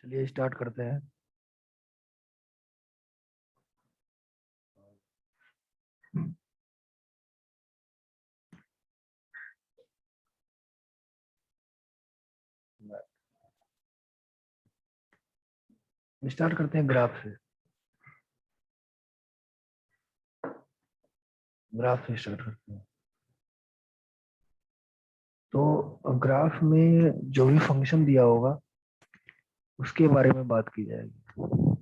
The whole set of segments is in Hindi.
चलिए स्टार्ट करते हैं। स्टार्ट करते हैं ग्राफ से। ग्राफ से स्टार्ट करते हैं। तो ग्राफ में जो भी फंक्शन दिया होगा उसके बारे में बात की जाएगी।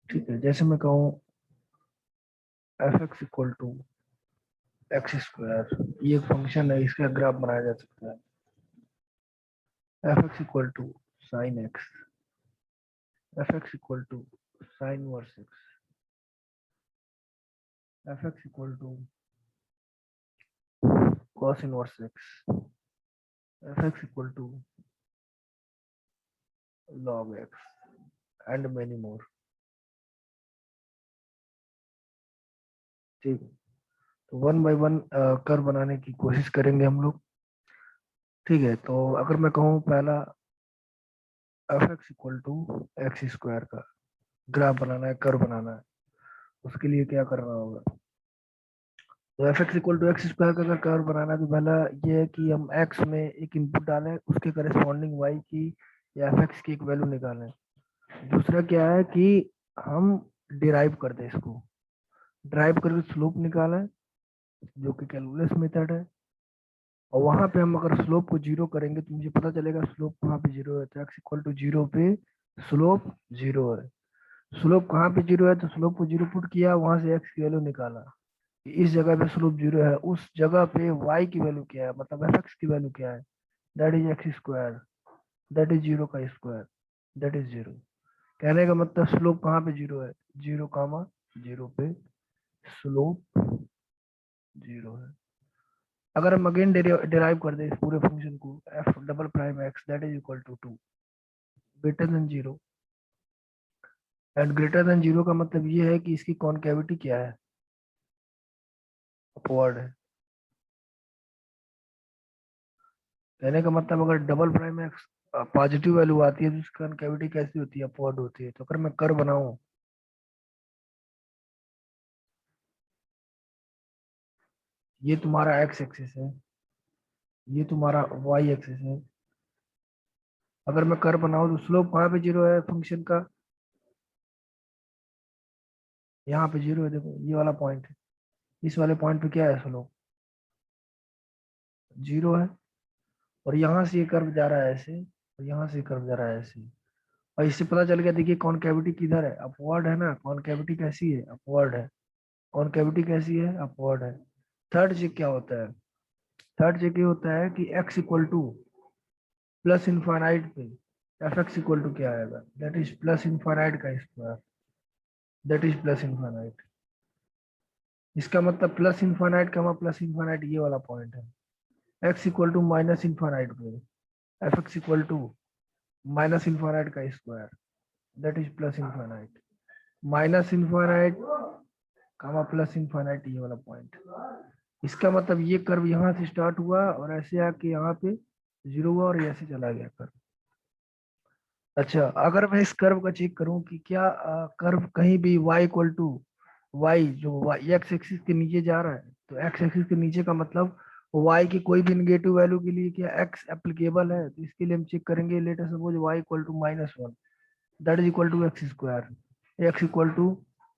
ठीक है, जैसे मैं कहूँ F x equal to x square, ये एक फंक्शन है, इसका ग्राफ बनाया जा सकता है। F x equal to sine X, F x equal to sine inverse X, F x equal to cos inverse X, F x equal to log X and many more. ठीक है, तो वन बाय वन कर्व बनाने की कोशिश करेंगे हम लोग। ठीक है, तो अगर मैं कहूँ पहला F x equal to x square का ग्राफ बनाना है, कर्व बनाना है, उसके लिए क्या करना होगा? तो F x equal to x square का अगर कर्व बनाना है तो पहला ये है कि हम एक्स में एक इनपुट डालें, उसके करस्पॉन्डिंग वाई की या एफ एक्स की एक वैल्यू निकालें। दूसरा क्या है कि हम डिराइव कर दें, इसको ड्राइव करके स्लोप निकालें, जो कि कैलकुलस मेथड है। और वहां पे हम अगर स्लोप को जीरो करेंगे तो मुझे पता चलेगा स्लोप कहाँ पे जीरो है। तो एक्स इक्वल टू जीरो पे स्लोप जीरो है। स्लोप कहाँ पे जीरो है? तो स्लोप को जीरो पुट किया, वहां से एक्स की वैल्यू निकाला कि इस जगह पे स्लोप जीरो है, उस जगह पे वाई की वैल्यू क्या है, मतलब एफ एक्स की वैल्यू क्या है? That is x square, that is zero का स्क्वायर, दैट इज जीरो। कहने का मतलब स्लोप कहाँ पे जीरो है? जीरो कामा जीरो पे स्लोप जीरो है। अगर हम अगेन डिराइव कर दे इस पूरे फंक्शन को, F double prime X that is equal to two greater than zero, and greater than zero का मतलब ये है कि इसकी कॉनकेविटी क्या है? अपवर्ड है। कहने का मतलब अगर double prime x positive value आती है तो उसकी कॉनकेविटी कैसी होती है? अपवर्ड होती है। तो अगर मैं कर्व बनाऊं, ये तुम्हारा एक्स एक्सिस है, ये तुम्हारा वाई एक्सिस है। अगर मैं कर्व बनाऊं तो स्लोप कहाँ पे जीरो है फंक्शन का? यहाँ पे जीरो है, देखो ये वाला पॉइंट है, इस वाले पॉइंट पे क्या है? स्लोप जीरो है। और यहाँ से ये कर्व जा रहा है ऐसे, और यहाँ से कर्व जा रहा है ऐसे। और इससे पता चल गया, देखिए कॉनकेविटी किधर है? अपवर्ड है ना। कॉनकेविटी कैसी है? अपवर्ड है। कॉनकेविटी कैसी है? अपवर्ड है। थर्ड चेक क्या होता है? थर्ड चेक ये होता है कि x equal to plus infinite पे एफ एक्स इक्वल टू क्या आएगा? दैट इज प्लस इनफाइनाइट का square, that is plus infinite. इसका मतलब प्लस इनफाइनाइट का मतलब प्लस इनफाइनाइट ये वाला पॉइंट है। x equal to minus infinite पे f x equal to minus infinite का square, that is plus infinite. Minus infinite comma plus infinite ये वाला पॉइंट। इसका मतलब ये कर्व यहाँ से स्टार्ट हुआ और ऐसे आके यहाँ पे जीरो हुआ और ऐसे चला गया कर्व। अच्छा, अगर मैं इस कर्व का चेक करूं कि क्या कर्व कहीं भी y इक्वल टू वाई जो y एक्स एक्सिस के नीचे जा रहा है, तो एक्स एक्सिस के नीचे का मतलब y की कोई भी निगेटिव वैल्यू के लिए क्या x एप्लीकेबल है? तो इसके लिए हम चेक करेंगे, let us suppose y equal to minus one, that is equal to x square, x equal to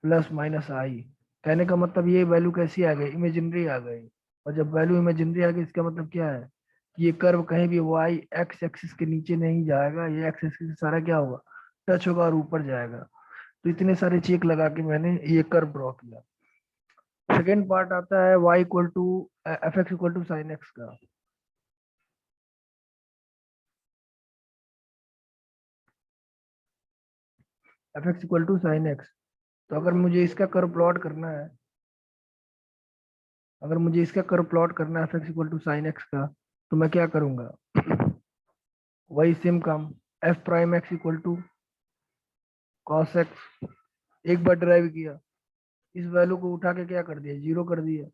plus minus i. कहने का मतलब ये वैल्यू कैसी आ गई? इमेजिनरी आ गई। और जब वैल्यू इमेजिनरी आ गई इसका मतलब क्या है? कि ये कर्व कहीं भी वाई एक्स एक्सिस के नीचे नहीं जाएगा, ये एक्स एक्सिस से सारा क्या होगा? टच होगा और ऊपर जाएगा। तो इतने सारे चेक लगा के मैंने ये कर्व ड्रॉ किया। सेकेंड पार्ट आता है y equal to f x equal to sine x का। F x equal to sine x, तो अगर मुझे इसका कर्व प्लॉट करना है, अगर मुझे इसका कर्व प्लॉट करना है F x equal to sine x का, तो मैं क्या करूंगा? वही सेम काम, F prime X equal to cos X, एक बार ड्राइव किया, इस वैल्यू को उठा के क्या कर दिया? जीरो कर दिया।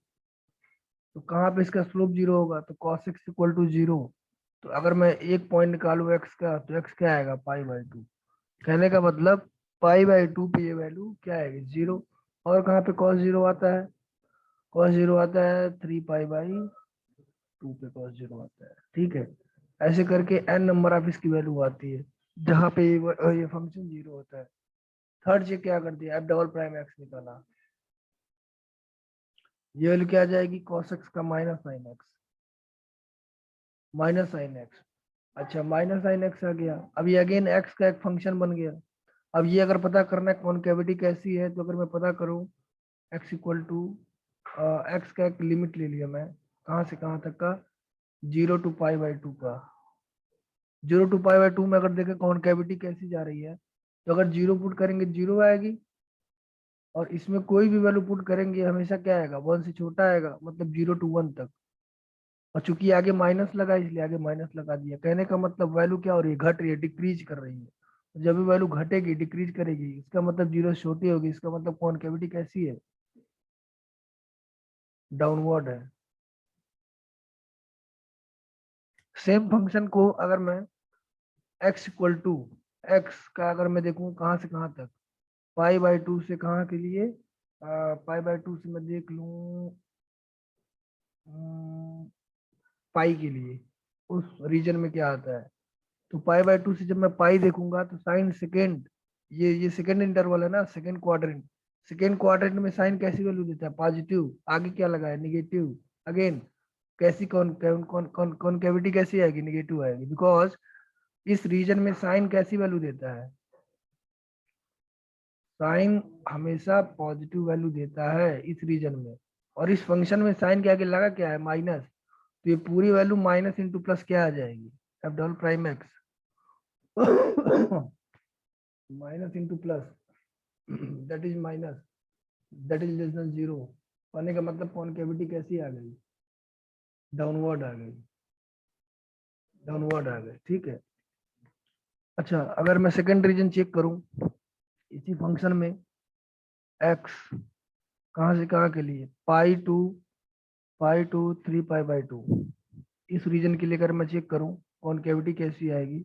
तो कहाँ पे इसका स्लोप जीरो होगा? तो cos X equal to zero, तो अगर मैं एक पॉइंट निकालू एक्स का तो एक्स क्या आएगा, पाई/2। कहने का मतलब पाई/2 पे ये वैल्यू क्या आएगी, 0। और कहाँ पे cos 0 आता है, cos 0 आता है 3 पाई/2 पे cos 0 आता है, ठीक है। ऐसे करके n नंबर ऑफ इसकी वैल्यू आती है जहाँ पे ये फंक्शन 0 होता है। थर्ड चेक क्या कर दिया, एफ डबल प्राइम एक्स निकाला, ये वैल्यू क्या आ जाएगी, cos x का माइनस साइन एक्स। अच्छा माइनस साइन एक्स आ गया। अब ये अगेन एक्स का एक फंक्शन बन गया। अब ये अगर पता करना है कॉनकेविटी कैसी है, तो अगर मैं पता करूं एक्स इक्वल टू एक्स का एक लिमिट ले लिया मैं, कहाँ से कहाँ तक का, 0 to π/2 का। 0 to π/2 में अगर देखें कॉनकेविटी कैसी जा रही है, तो अगर जीरो पुट करेंगे जीरो आएगी, और इसमें कोई भी वैल्यू पुट करेंगे हमेशा क्या आएगा, 1 से छोटा आएगा, मतलब 0 to 1 तक। और चूंकि आगे माइनस लगा इसलिए आगे माइनस लगा दिया। कहने का मतलब वैल्यू क्या हो रही है, घट रही है, डिक्रीज कर रही है। जब भी वैल्यू घटेगी डिक्रीज करेगी, इसका मतलब जीरो से छोटी होगी, इसका मतलब कॉनकेविटी कैसी है, डाउनवर्ड है। सेम फंक्शन को अगर मैं x इक्वल टू एक्स का अगर मैं देखूं कहाँ से कहाँ तक, पाई/2 से कहाँ के लिए, पाई/2 से मैं देख लूं पाई के लिए, उस रीजन में क्या आता है। तो पाई/2 से जब मैं पाई देखूंगा तो साइन सेकेंड, ये सेकेंड इंटरवल है ना, सेकेंड क्वाड्रेंट। सेकेंड क्वाड्रेंट में साइन कैसी वैल्यू देता है, पॉजिटिव। आगे क्या लगा है, निगेटिव। अगेन कैसी कौन कौन कौन कौन कॉनकेविटी कैसी आएगी, निगेटिव आएगी, बिकॉज इस रीजन में साइन कैसी वैल्यू देता है, साइन हमेशा पॉजिटिव वैल्यू देता है इस रीजन में। और इस फंक्शन में साइन के आगे लगा क्या है, माइनस। तो ये पूरी वैल्यू माइनस इंटू प्लस क्या आ जाएगी, F double prime x minus into plus, that is minus, that is less than zero. पाने का मतलब कॉनकेविटी कैसी आ गई, डाउनवर्ड आ गई, डाउनवर्ड आ गई, ठीक है। अच्छा अगर मैं सेकंड रीजन चेक करूं इसी फंक्शन में, एक्स कहाँ से कहाँ के लिए, पाई टू 3 पाई/2, इस रीजन के लिए अगर मैं चेक करूं कॉनकेविटी कैसी आएगी,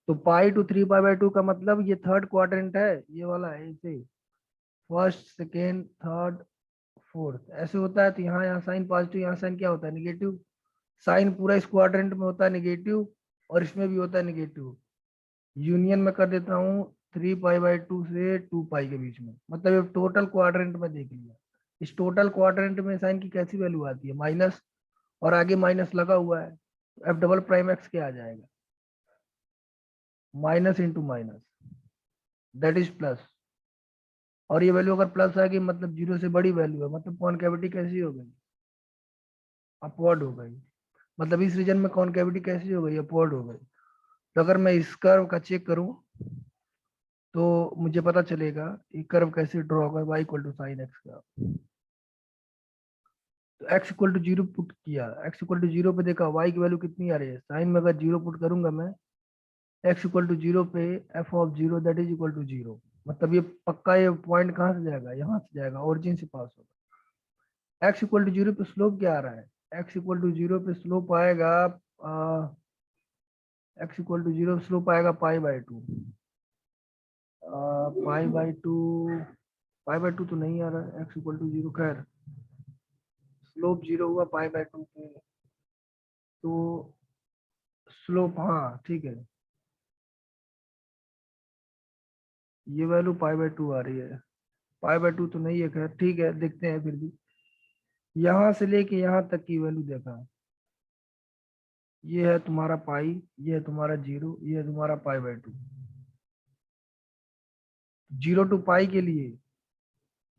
तो पाई टू 3 पाई/2 का मतलब ये थर्ड क्वाड्रेंट है, ये वाला है इसे, फर्स्ट सेकेंड थर्ड फोर्थ ऐसे होता है। तो यहाँ साइन पॉजिटिव, यहाँ साइन क्या होता है, निगेटिव। साइन पूरा इस क्वाड्रेंट में होता है निगेटिव, और इसमें भी होता है निगेटिव। यूनियन में कर देता हूँ 3 पाई/2 से 2 पाई के बीच में, मतलब ये टोटल क्वाड्रेंट में देख लिया। इस टोटल क्वाड्रेंट में साइन की कैसी वैल्यू आती है, माइनस, और आगे माइनस लगा हुआ है, तो एफ डबल प्राइम एक्स क्या आ जाएगा, minus into minus, that is plus. और ये वैल्यू अगर प्लस आ गई मतलब जीरो से बड़ी वैल्यू है, मतलब कॉनकेविटी कैसी हो गई, अपवर्ड हो गई। मतलब इस रीजन में कॉनकेविटी कैसी हो गई, अपवर्ड हो गई। तो अगर मैं इस कर्व का चेक करूं तो मुझे पता चलेगा ये कर्व कैसे ड्रॉ होगा, y equal to sine x का। तो x equal to zero put किया, x इक्वल टू जीरो पे देखा y की वैल्यू कितनी आ रही है, साइन में अगर जीरो पुट करूंगा मैं x इक्वल टू जीरो पे f of zero that is equal to zero. मतलब ये पक्का, ये पॉइंट कहाँ से जाएगा, यहाँ से जाएगा, ओरिजिन से पास होगा। x इक्वल टू जीरो पे स्लोप क्या आ रहा है, x इक्वल टू जीरो पे स्लोप आएगा, x equal to zero slope आएगा पाई/2। पाई/2, पाई/2 तो नहीं आ रहा है, x इक्वल टू जीरो, खैर स्लोप जीरो हुआ पाई/2 पे, तो स्लोप हाँ ठीक है, ये वैल्यू पाई/2 आ रही है, पाई/2 तो नहीं है, खैर ठीक है देखते हैं फिर भी। यहाँ से लेके यहाँ तक की वैल्यू देखा, ये है तुम्हारा पाई, ये है तुम्हारा जीरो, ये है तुम्हारा पाई/2। 0 to π के लिए,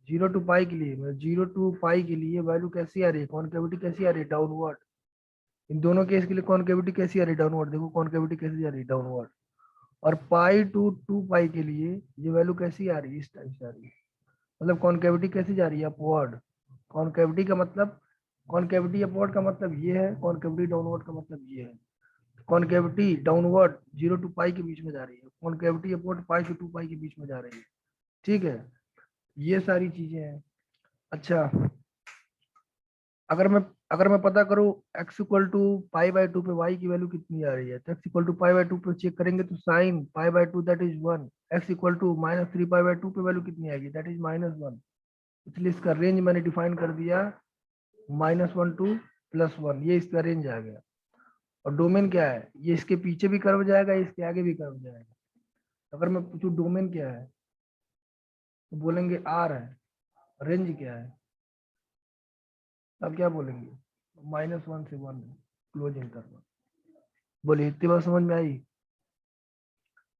0 to π के लिए, मतलब 0 to π के लिए वैल्यू कैसी आ रही है, कॉनकेविटी कैसी आ रही है, डाउनवर्ड। इन दोनों केस के लिए कॉनकेविटी कैसी आ रही है, डाउनवर्ड। देखो कॉनकेविटी कैसी आ रही है, डाउनवर्ड। और पाई टू 2 पाई के लिए ये वैल्यू कैसी आ रही है, इस टाइप से आ रही है। मतलब कॉनकेविटी कैसी जा रही है, अपवर्ड। कॉनकेविटी का मतलब, कॉनकेविटी अपवर्ड का मतलब ये है, कॉनकेविटी डाउनवर्ड का मतलब ये है। कॉनकेविटी डाउनवर्ड 0 to π के बीच में जा रही है, कॉनकेविटी अपवर्ड पाई टू 2 पाई के बीच में जा रही है, ठीक है। ये सारी चीजें हैं। अच्छा अगर मैं अगर मैं पता करूँ x equal to pi by two पे y की वैल्यू कितनी आ रही है, तो x equal to pi by two पे चेक करेंगे तो sine pi by two that is 1, x equal to minus three pi by two पे वैल्यू कितनी आएगी, दैट इज -1। इसलिए इसका रेंज मैंने डिफाइन कर दिया -1 टू +1, ये इसका रेंज आ गया। और डोमेन क्या है, ये इसके पीछे भी कर्व जाएगा, इसके आगे भी कर्व जाएगा। अगर मैं पूछूं डोमेन क्या है, तो बोलेंगे आर है। रेंज क्या है, अब क्या बोलेंगे, -1 से 1 क्लोज इंटरवल। बोलिए इतनी बात समझ में आई?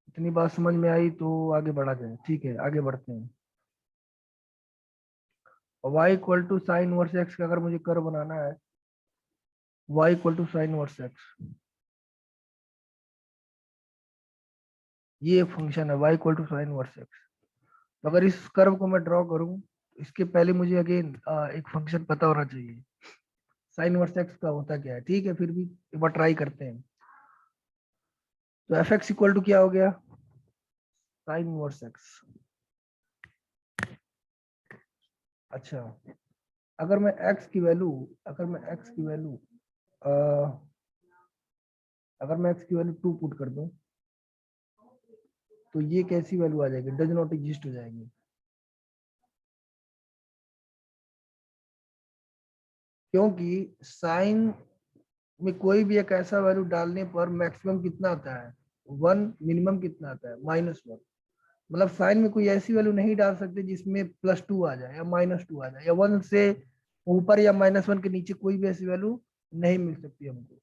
इतनी बात समझ में आई तो आगे बढ़ा जाए। ठीक है, आगे बढ़ते हैं। y equal to sine inverse X का अगर मुझे कर्व बनाना है, y equal to sine inverse X, ये फंक्शन है y equal to sine inverse X. तो अगर इस कर्व को मैं ड्रॉ करूं, इसके पहले मुझे अगेन एक फंक्शन पता होना चाहिए साइन वर्स एक्स का होता क्या है। ठीक है, फिर भी एक बार ट्राई करते हैं। तो एफ एक्स इक्वल टू क्या हो गया, साइन वर्स एक्स। अच्छा, अगर मैं x की वैल्यू, अगर मैं x की वैल्यू अगर मैं x की वैल्यू 2 पुट कर दूं, तो ये कैसी वैल्यू आ जाएगी, डज नॉट एग्जिस्ट हो जाएगी। क्योंकि साइन में कोई भी एक ऐसा वैल्यू डालने पर मैक्सिमम कितना आता है 1, मिनिमम कितना आता है -1। मतलब साइन में कोई ऐसी वैल्यू नहीं डाल सकते जिसमें +2 आ जाए या -2 आ जाए, या 1 से ऊपर या -1 के नीचे कोई भी ऐसी वैल्यू नहीं मिल सकती हमको।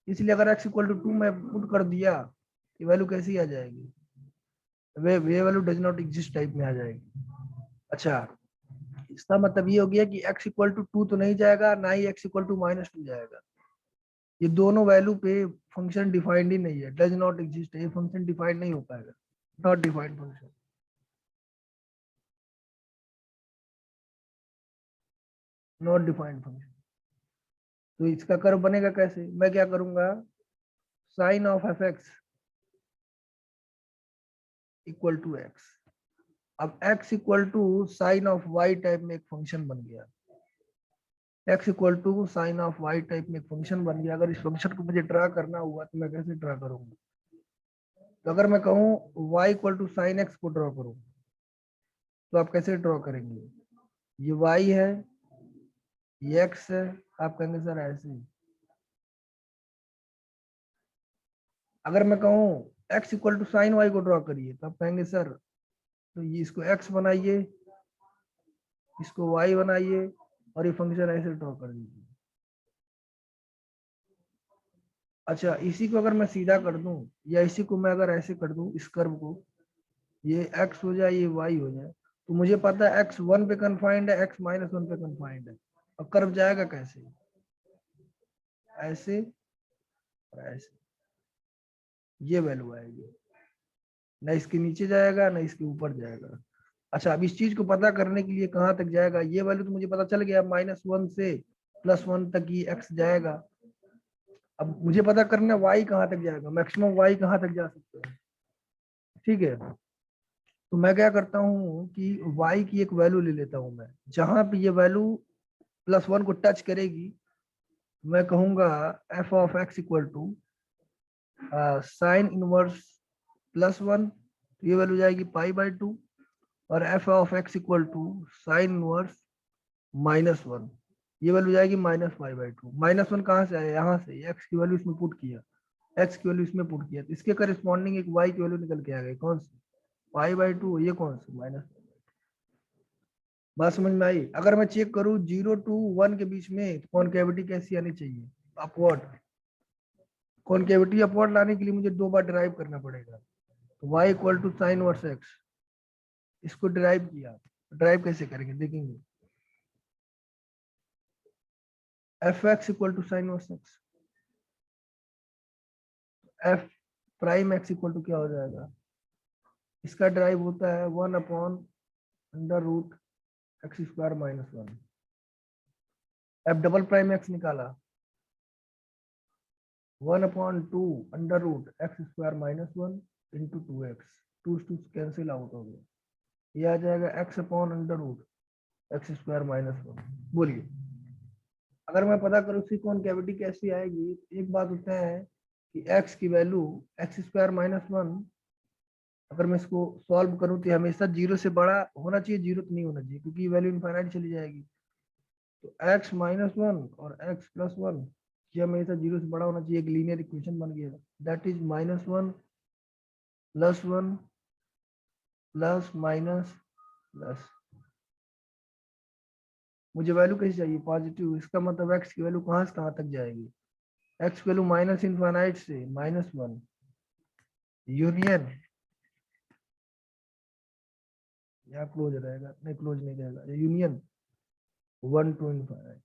इसलिए अगर x इक्वल टू 2 मैं पुट कर दिया, ये वैल्यू कैसी आ जाएगी, वे value does not exist type में आ जाएगी। अच्छा, इसका मतलब ये हो गया कि x इक्वल टू 2 तो नहीं जाएगा, ना ही x इक्वल टू -2 जाएगा। ये दोनों वैल्यू पे फंक्शन डिफाइंड ही नहीं है, डज नॉट एग्जिस्ट है, ये फंक्शन डिफाइंड नहीं हो पाएगा, not defined function, not defined function. तो इसका कर्व बनेगा कैसे, मैं क्या करूंगा, sine of F x equal to X. अब x equal to sine of y type में एक फंक्शन बन गया, x equal to sine of y type में एक फंक्शन बन गया। अगर इस फंक्शन को मुझे ड्रा करना हुआ तो मैं कैसे ड्रा करूंगा, तो अगर मैं कहूँ y equal to sine X को ड्रॉ करूँ, तो आप कैसे ड्रॉ करेंगे, ये y है, ये x है, आप कहेंगे सर ऐसे ही। अगर मैं कहूँ x equal to sine y को ड्रॉ करिए, तो आप कहेंगे सर, तो ये इसको x बनाइए, इसको y बनाइए, और ये फंक्शन ऐसे ड्रॉ कर दीजिए। अच्छा, इसी को अगर मैं सीधा कर दूं, या इसी को मैं अगर ऐसे कर दूं, इस कर्व को, ये x हो जाए, ये y हो जाए, तो मुझे पता है x 1 पे कन्फाइंड है, x -1 पे कन्फाइंड है। और कर्व जाएगा कैसे, ऐसे और ऐसे, ये वैल्यू आएगी, ना इसके नीचे जाएगा ना इसके ऊपर जाएगा। अच्छा, अब इस चीज को पता करने के लिए कहाँ तक जाएगा, ये वैल्यू तो मुझे पता चल गया, -1 से +1 तक ही x जाएगा। अब मुझे पता करना है y कहाँ तक जाएगा, मैक्सिमम y कहाँ तक जा सकता है। ठीक है, तो मैं क्या करता हूँ कि y की एक वैल्यू ले लेता हूँ मैं, जहां पे ये वैल्यू +1 को टच करेगी, मैं कहूंगा f of x equal to sine inverse +1, ये वैल्यू जाएगी पाई/2, और f of x equal to sine inverse -1, ये वैल्यू जाएगी -पाई/2। -1 कहाँ से आया, यहाँ से, x की वैल्यू इसमें पुट किया, x की वैल्यू इसमें पुट किया, तो इसके करस्पॉन्डिंग एक y की वैल्यू निकल के आ गई, कौन सी, पाई/2, ये कौन सी, माइनस। बात समझ में आई? अगर मैं चेक करूं 0 to 1 के बीच में कॉनकेविटी कैसी आनी चाहिए, अपवर्ड। कॉनकेविटी अपवर्ड लाने के लिए मुझे 2 बार डिराइव करना पड़ेगा, तो y equal to sine inverse X, इसको डिराइव किया, डिराइव कैसे करेंगे देखेंगे, F x equal to sine inverse X, F prime X equal to क्या हो जाएगा, इसका डिराइव होता है 1/√x² - 1। F double prime x निकाला, 1/2√x² - 1 × 2x, 2 कैंसिल आउट हो गया, ये आ जाएगा x/√x² - 1। बोलिए, अगर मैं पता करूँ उसकी कॉनकेविटी कैसी आएगी, एक बात होता है कि x की वैल्यू x² - 1, अगर मैं इसको सॉल्व करूँ तो हमेशा 0 से बड़ा होना चाहिए, 0 तो नहीं होना चाहिए क्योंकि वैल्यू इनफाइनाइट चली जाएगी। तो x-1 और x+1 ये हमेशा 0 से बड़ा होना चाहिए, एक लीनियर इक्वेशन बन गया। That is -1 +1 plus minus plus, मुझे वैल्यू कैसी चाहिए, पॉजिटिव। इसका मतलब x की वैल्यू कहाँ से कहाँ तक जाएगी, x की वैल्यू माइनस इनफाइनाइट से -1 यूनियन, यहाँ क्लोज रहेगा, नहीं क्लोज नहीं रहेगा, यूनियन 1 to इनफाइनाइट,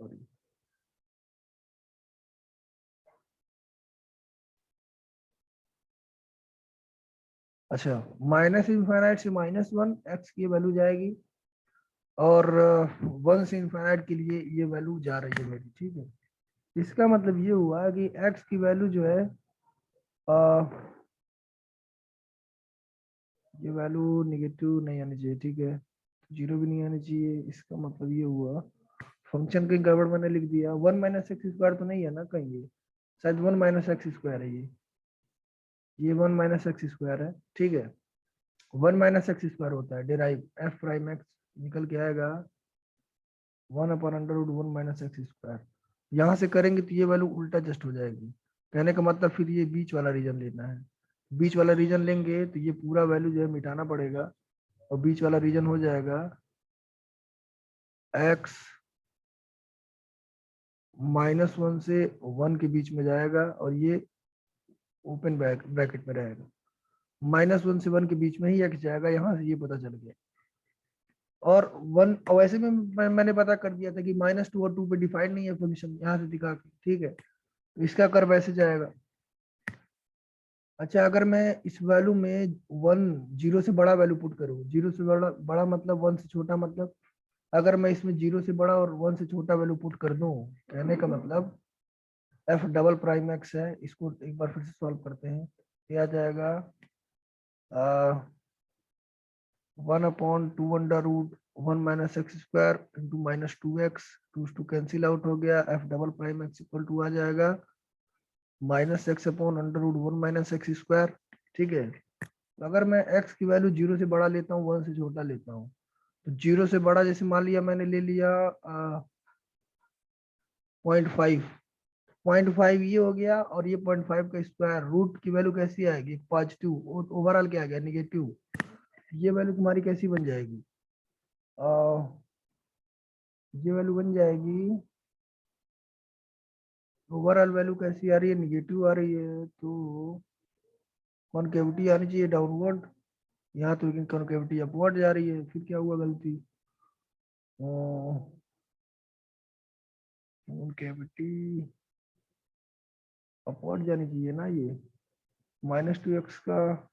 सॉरी। अच्छा, माइनस इनफाइनाइट से -1 x की वैल्यू जाएगी, और 1 से इनफाइनाइट के लिए ये वैल्यू जा रही है मेरी, ठीक है। इसका मतलब ये हुआ कि x की वैल्यू जो है ये वैल्यू निगेटिव नहीं आनी चाहिए, ठीक है, 0 भी नहीं आनी चाहिए। इसका मतलब ये हुआ फंक्शन कहीं गड़बड़ मैंने लिख दिया, 1 - x² तो नहीं है ना कहीं, ये शायद 1 - x² है, ये 1 - x² है, ठीक है। 1 - x² होता है डिराइव f'(x) निकल के आएगा 1/√1 - x²। यहाँ से करेंगे तो ये वैल्यू उल्टा जस्ट हो जाएगी, कहने का मतलब फिर ये बीच वाला रीजन लेना है, बीच वाला रीजन लेंगे तो ये पूरा वैल्यू जो है मिटाना पड़ेगा, और बीच वाला रीजन हो जाएगा x -1 से 1 के बीच में जाएगा, और ये ओपन ब्रैकेट में रहेगा, -1 से 1 के बीच में ही x जाएगा, यहाँ से ये पता चल गया। और 1 वैसे में मैंने पता कर दिया था कि -2 और 2 पे डिफाइंड नहीं है फंक्शन, यहाँ से दिखा के, ठीक है। तो इसका कर्व वैसे जाएगा। अच्छा, अगर मैं इस वैल्यू में 1 0 से बड़ा वैल्यू पुट करूँ, 0 से बड़ा बड़ा मतलब 1 से छोटा, मतलब अगर मैं इसमें 0 से बड़ा और 1 से छोटा वैल्यू पुट कर दूं, कहने का मतलब f'(x) है, इसको एक बार फिर से सॉल्व करते हैं, ये आ जाएगा 1/2√1 - x² into -2x, 2 cancel out हो गया, f'(x) इक्वल टू आ जाएगा -x/√1 - x², ठीक है। तो अगर मैं x की वैल्यू 0 से बड़ा लेता हूँ, 1 से छोटा लेता हूँ, तो 0 से बड़ा जैसे मान लिया मैंने ले लिया 0.5, 0.5 ये हो गया, और ये 0.5 का स्क्वायर, रूट की वैल्यू कैसी आएगी, पॉजिटिव, ओवरऑल क्या आ गया, निगेटिव। ये वैल्यू तुम्हारी कैसी बन जाएगी, आ, ये वैल्यू बन जाएगी, ओवरऑल वैल्यू कैसी आ रही है, निगेटिव आ रही है, तो कॉनकेविटी आनी चाहिए डाउनवर्ड, यहाँ तो लेकिन कॉनकेविटी अपवर्ड जा रही है, फिर क्या हुआ गलती, कॉनकेविटी अपवर्ड जानी चाहिए ना, ये -2x का,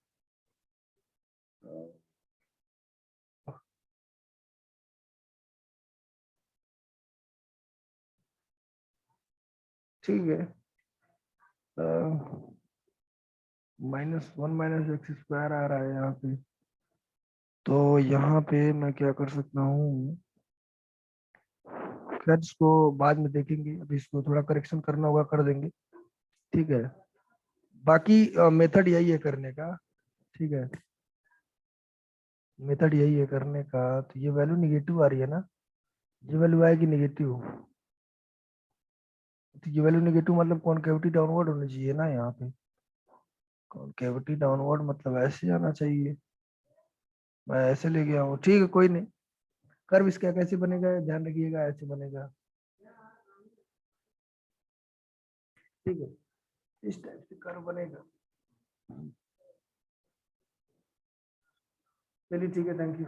ठीक है, -1 - x² आ रहा है यहाँ पे, तो यहाँ पे मैं क्या कर सकता हूँ, खैर इसको बाद में देखेंगे, अभी इसको थोड़ा करेक्शन करना होगा, कर देंगे, ठीक है। बाकी मेथड यही है करने का, ठीक है, मेथड यही है करने का। तो ये वैल्यू निगेटिव आ रही है ना, ये वैल्यू आएगी निगेटिव, तो ये वैल्यू निगेटिव मतलब कॉनकेविटी डाउनवर्ड होनी चाहिए ना, यहाँ पे कॉनकेविटी डाउनवर्ड मतलब ऐसे आना चाहिए, मैं ऐसे ले गया हूँ, ठीक है, कोई नहीं। कर्व इसका कैसे बनेगा ध्यान रखिएगा, ऐसे बनेगा, ठीक है, इस टाइप से कर्व बनेगा। चलिए ठीक है, थैंक यू।